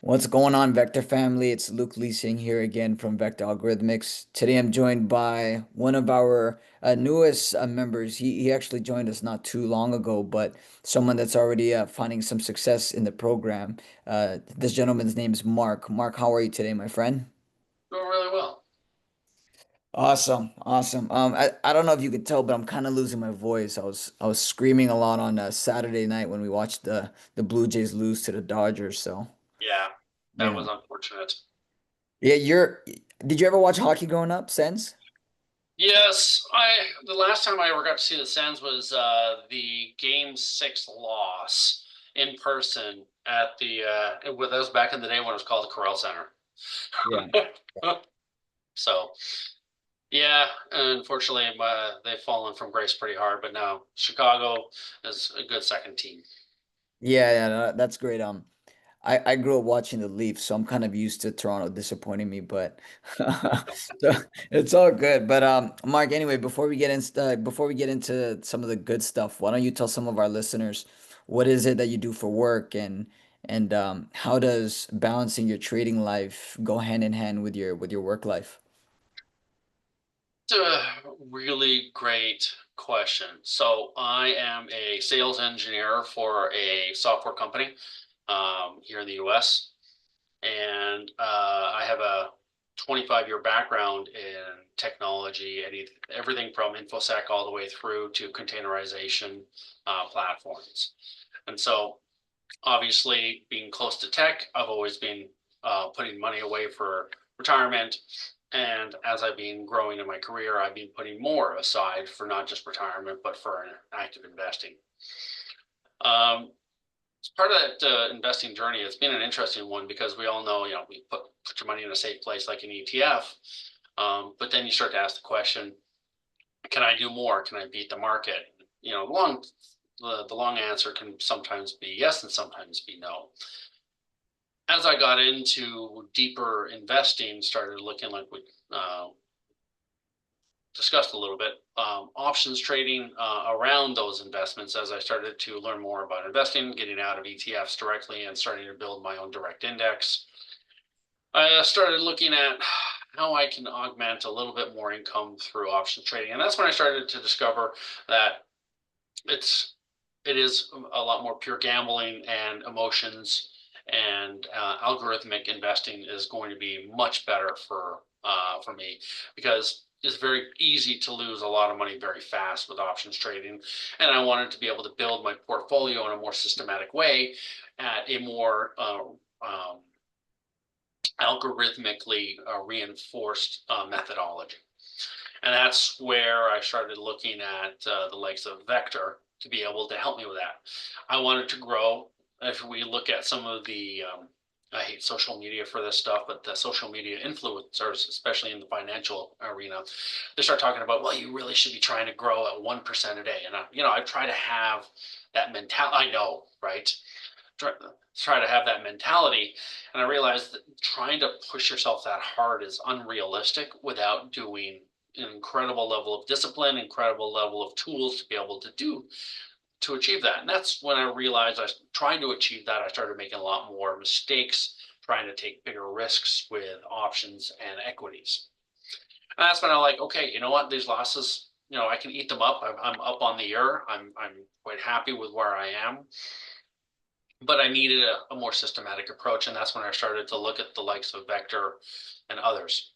What's going on, Vector family? It's Luke Leasing here again from Vector Algorithmics. Today I'm joined by one of our newest members. He actually joined us not too long ago, but someone that's already finding some success in the program. This gentleman's name is Mark. Mark, how are you today, my friend? Doing really well. Awesome, awesome. I don't know if you could tell, but I'm kind of losing my voice. I was screaming a lot on Saturday night when we watched the Blue Jays lose to the Dodgers. So Yeah, that yeah. was unfortunate. Yeah, did you ever watch hockey growing up, Sens? Yes, the last time I ever got to see the Sens was the Game 6 loss in person at that was back in the day when it was called the Corel Center. Yeah. So yeah, unfortunately, they've fallen from grace pretty hard. But now Chicago is a good second team. Yeah, yeah, that's great. I grew up watching the Leafs, so I'm kind of used to Toronto disappointing me, but so it's all good. But Mark, anyway, before we get into some of the good stuff, why don't you tell some of our listeners what is it that you do for work and how does balancing your trading life go hand in hand with your work life? It's a really great question. So I am a sales engineer for a software company here in the US. And I have a 25-year background in technology, and everything from InfoSec all the way through to containerization platforms. And so, obviously, being close to tech, I've always been putting money away for retirement. And as I've been growing in my career, I've been putting more aside for not just retirement, but for active investing. Um, as part of that investing journey, it's been an interesting one because we all know, we put your money in a safe place like an ETF, but then you start to ask the question, can I do more? Can I beat the market? The long answer can sometimes be yes and sometimes be no. As I got into deeper investing, started looking like we uh, discussed a little bit, options trading around those investments as I started to learn more about investing, getting out of ETFs directly and starting to build my own direct index. I started looking at how I can augment a little bit more income through options trading. And that's when I started to discover that it's it is a lot more pure gambling and emotions, and algorithmic investing is going to be much better for me because it's very easy to lose a lot of money very fast with options trading, and I wanted to be able to build my portfolio in a more systematic way at a more algorithmically reinforced methodology. And that's where I started looking at the likes of Vector to be able to help me with that. I wanted to grow. If we look at some of I hate social media for this stuff, but the social media influencers, especially in the financial arena, they start talking about, well, you really should be trying to grow at 1% a day. And I try to have that mentality. I know, right? Try to have that mentality. And I realized that trying to push yourself that hard is unrealistic without doing an incredible level of discipline, incredible level of tools to be able to achieve that. And that's when I realized I was trying to achieve that. I started making a lot more mistakes, trying to take bigger risks with options and equities. And that's when I'm like, okay, you know what? These losses, I can eat them up. I'm up on the year. I'm quite happy with where I am, but I needed a more systematic approach, and that's when I started to look at the likes of Vector and others.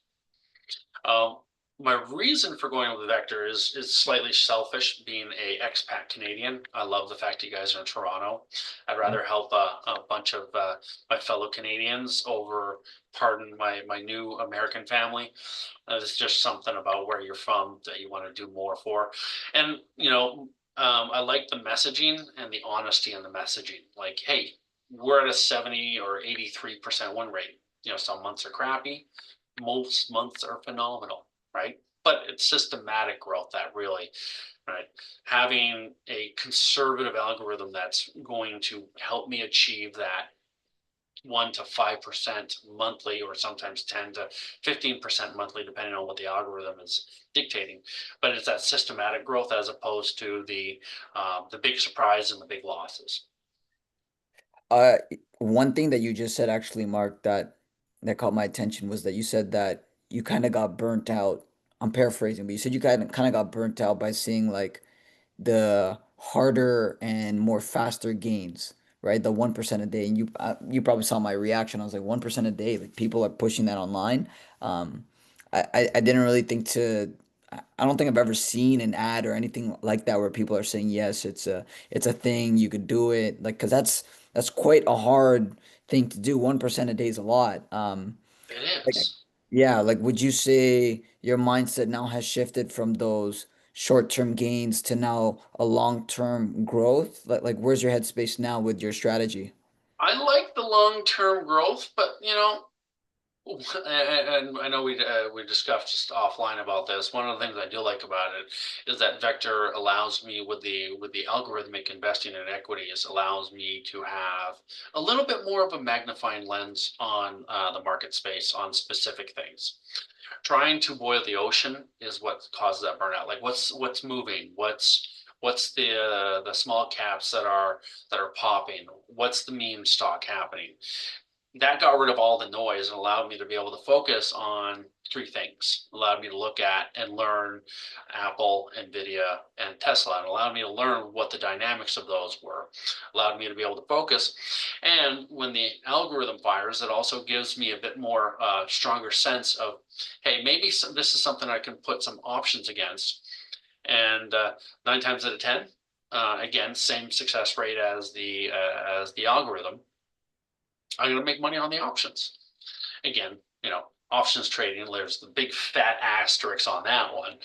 Um, my reason for going with Vector is slightly selfish, being a expat Canadian. I love the fact you guys are in Toronto. I'd rather help a bunch of my fellow Canadians over, pardon my new American family. It's just something about where you're from that you want to do more for, and I like the messaging and the honesty in the messaging. Like, hey, we're at a 70 or 83% win rate. Some months are crappy, most months are phenomenal, right? But it's systematic growth that really, right? Having a conservative algorithm that's going to help me achieve that 1 to 5% monthly, or sometimes 10 to 15% monthly, depending on what the algorithm is dictating. But it's that systematic growth as opposed to the big surprise and the big losses. Uh, one thing that you just said actually, Mark, that caught my attention was that you said that you kind of got burnt out. I'm paraphrasing, but you said you kind of got burnt out by seeing like the harder and more faster gains, right? The 1% a day. And you probably saw my reaction. I was like, 1% a day, like people are pushing that online. Um, I didn't really think to. I don't think I've ever seen an ad or anything like that where people are saying, yes, it's a thing, you could do it. Like, because that's quite a hard thing to do. 1% a day is a lot. It Like, is. yeah, like would you say your mindset now has shifted from those short-term gains to now a long-term growth? Like where's your headspace now with your strategy? I like the long-term growth, but and I know we discussed just offline about this. One of the things I do like about it is that Vector allows me with the algorithmic investing in equities allows me to have a little bit more of a magnifying lens on the market space on specific things. Trying to boil the ocean is what causes that burnout. Like what's moving, what's the small caps that are popping, what's the meme stock happening. That got rid of all the noise and allowed me to be able to focus on three things. Allowed me to look at and learn Apple, Nvidia, and Tesla, and allowed me to learn what the dynamics of those were. Allowed me to be able to focus. And when the algorithm fires, it also gives me a bit more stronger sense of, hey, maybe this is something I can put some options against. And 9 times out of 10, again, same success rate as the algorithm. I'm going to make money on the options. Again, options trading, there's the big fat asterisk on that one.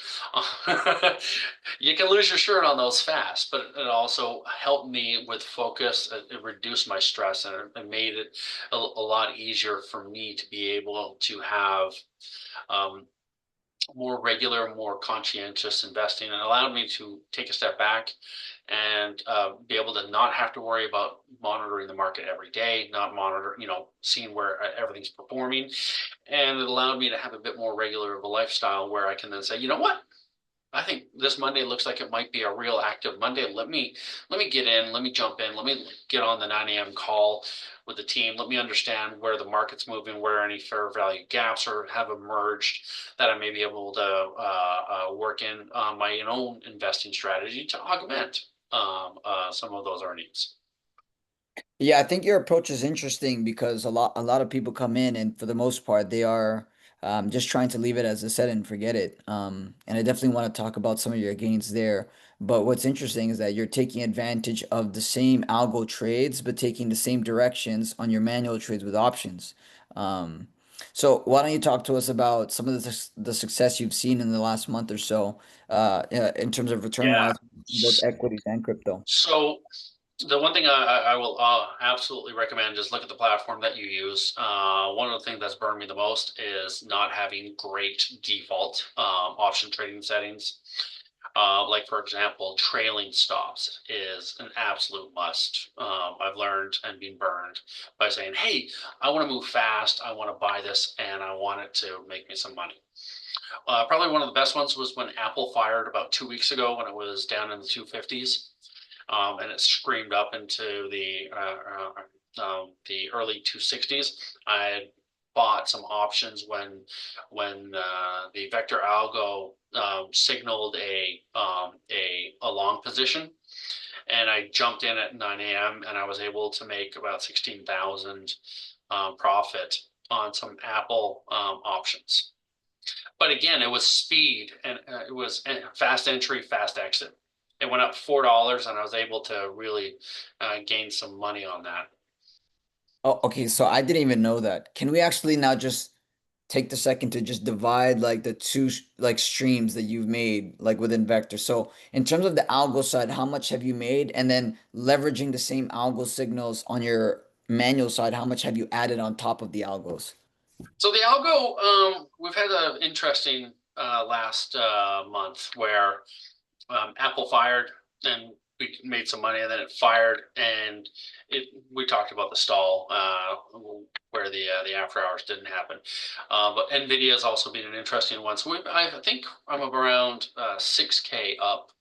You can lose your shirt on those fast, but it also helped me with focus. It reduced my stress and it made it a lot easier for me to be able to have um, more regular, more conscientious investing, and allowed me to take a step back and be able to not have to worry about monitoring the market every day, not monitor, seeing where everything's performing. And it allowed me to have a bit more regular of a lifestyle where I can then say, you know what? I think this Monday looks like it might be a real active Monday. Let me get in, let me jump in, let me get on the 9 a.m. call with the team. Let me understand where the market's moving, where any fair value gaps or have emerged that I may be able to work in my own investing strategy to augment some of those earnings. Yeah, I think your approach is interesting because a lot of people come in and for the most part they are just trying to leave it as a set and forget it. And I definitely want to talk about some of your gains there. But what's interesting is that you're taking advantage of the same algo trades, but taking the same directions on your manual trades with options. Um, so why don't you talk to us about some of the success you've seen in the last month or so, in terms of return Yeah. wise, both equities and crypto? So the one thing I will absolutely recommend is look at the platform that you use. One of the things that's burned me the most is not having great default option trading settings. Like for example, trailing stops is an absolute must. I've learned and been burned by saying, "Hey, I want to move fast. I want to buy this, and I want it to make me some money." Probably one of the best ones was when Apple fired about 2 weeks ago when it was down in the 250s, and it screamed up into the early 260s. I had bought some options when the vector algo signaled a long position, and I jumped in at 9 a.m. and I was able to make about 16,000 profit on some Apple options. But again, it was speed and it was fast entry, fast exit. It went up $4, and I was able to really gain some money on that. Oh, okay. So I didn't even know that. Can we actually now just take the second to just divide like the two like streams that you've made like within Vector? So in terms of the algo side, how much have you made? And then leveraging the same algo signals on your manual side, how much have you added on top of the algos? So the algo, we've had an interesting last month where Apple fired and we made some money, and then it fired, and it. We talked about the stall where the after hours didn't happen, but Nvidia has also been an interesting one. So I think I'm around 6K up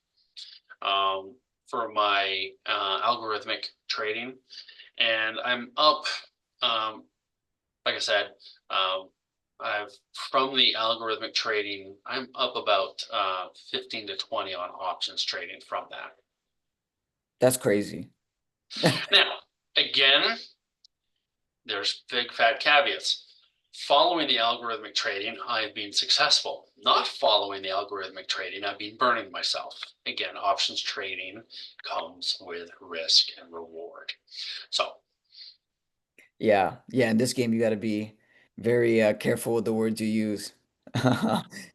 for my algorithmic trading, and I'm up, um, like I said, um, I've from the algorithmic trading, I'm up about 15 to 20 on options trading from that. That's crazy. Now, again, there's big fat caveats. Following the algorithmic trading, I've been successful. Not following the algorithmic trading, I've been burning myself. Again, options trading comes with risk and reward. So, Yeah, yeah. In this game, you got to be very careful with the words you use.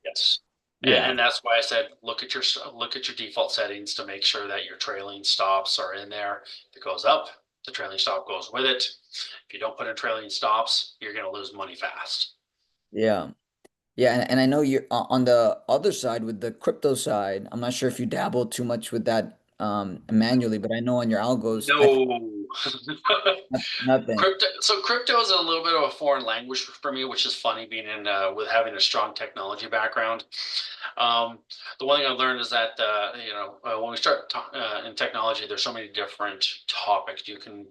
yes. Yeah, And that's why I said look at your default settings to make sure that your trailing stops are in there. If it goes up, the trailing stop goes with it. If you don't put in trailing stops, you're going to lose money fast. yeah, yeah. And I know you're on the other side with the crypto side. I'm not sure if you dabble too much with that manually, but I know on your algos, I think No. nothing. Crypto is a little bit of a foreign language for me, which is funny being in with having a strong technology background. Um, the one thing I've learned is that when we start in technology, there's so many different topics you can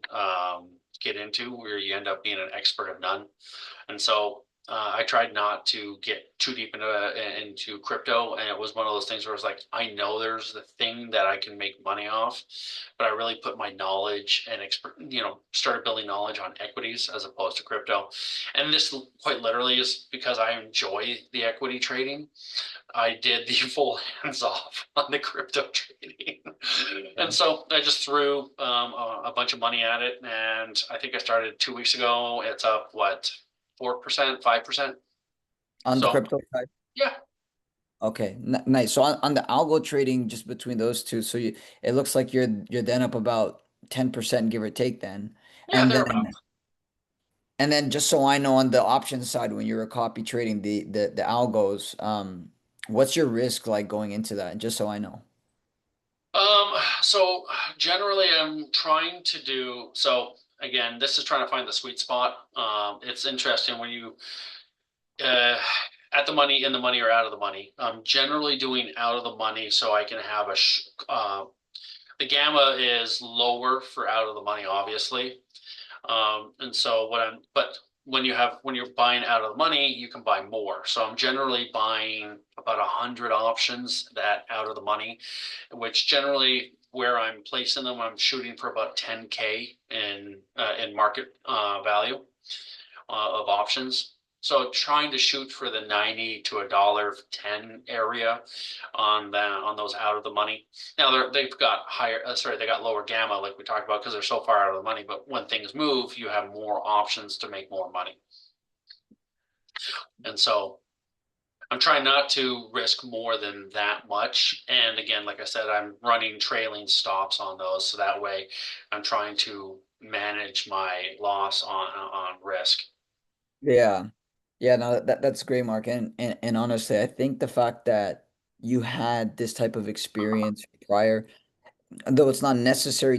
get into where you end up being an expert of none. And so I tried not to get too deep into crypto, and it was one of those things where it's like I know there's the thing that I can make money off, but I really put my knowledge and started building knowledge on equities as opposed to crypto. And this quite literally is because I enjoy the equity trading. I did the full hands off on the crypto trading. And Yeah. so I just threw a bunch of money at it. And I think I started 2 weeks ago. It's up, what, 4%, 5%? On the So, crypto side. yeah, Okay, N nice. So on the algo trading, just between those two, so it looks like you're then up about 10%, give or take then. yeah, And thereabouts. then just so I know on the options side, when you're copy trading the algos, what's your risk like going into that? Just so I know. So generally I'm trying to do so again, this is trying to find the sweet spot. It's interesting when you uh, at the money, in the money, or out of the money. I'm generally doing out of the money so I can have the gamma is lower for out of the money, obviously. And so but when you're buying out of the money, you can buy more. So I'm generally buying about 100 options that out of the money, which generally where I'm placing them, I'm shooting for about 10K in market value of options. So trying to shoot for the 90 to $1.10 area on those out of the money. Now they've got they got lower gamma like we talked about because they're so far out of the money. But when things move, you have more options to make more money. And so I'm trying not to risk more than that much. And again, like I said, I'm running trailing stops on those, so that way I'm trying to manage my loss on risk. Yeah. Yeah, no, that's great, Mark. And honestly, I think the fact that you had this type of experience prior, though it's not necessary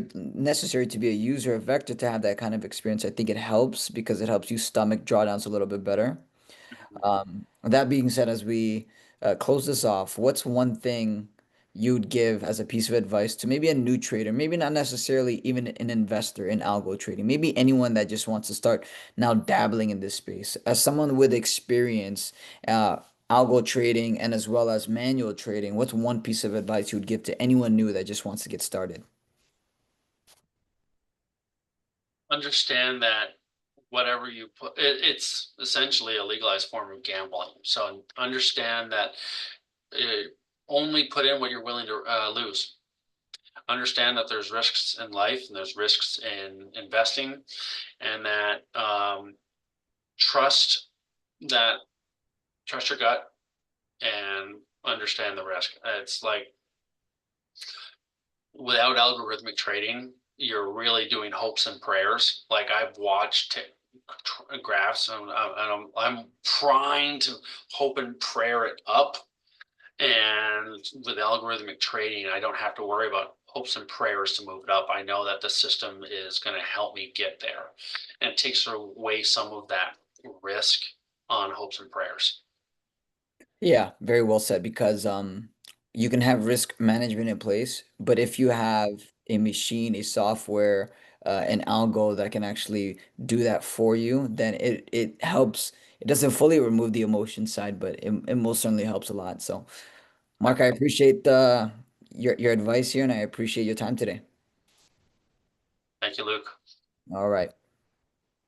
to be a user of Vector to have that kind of experience, I think it helps because it helps you stomach drawdowns a little bit better. That being said, as we close this off, what's one thing you'd give as a piece of advice to maybe a new trader, maybe not necessarily even an investor in algo trading, maybe anyone that just wants to start now dabbling in this space? As someone with experience, algo trading and as well as manual trading, what's one piece of advice you would give to anyone new that just wants to get started? Understand that whatever you put, it's essentially a legalized form of gambling. So understand that uh, only put in what you're willing to lose. Understand that there's risks in life and there's risks in investing, and that trust that trust your gut and understand the risk. It's like without algorithmic trading, you're really doing hopes and prayers. Like I've watched graphs I'm trying to hope and prayer it up. And with algorithmic trading, I don't have to worry about hopes and prayers to move it up. I know that the system is going to help me get there. And it takes away some of that risk on hopes and prayers. Yeah, very well said because you can have risk management in place, but if you have a machine, a software, an algo that can actually do that for you, then it helps. It doesn't fully remove the emotion side, but it most certainly helps a lot. So, Mark, I appreciate your advice here, and I appreciate your time today. Thank you, Luke. All right.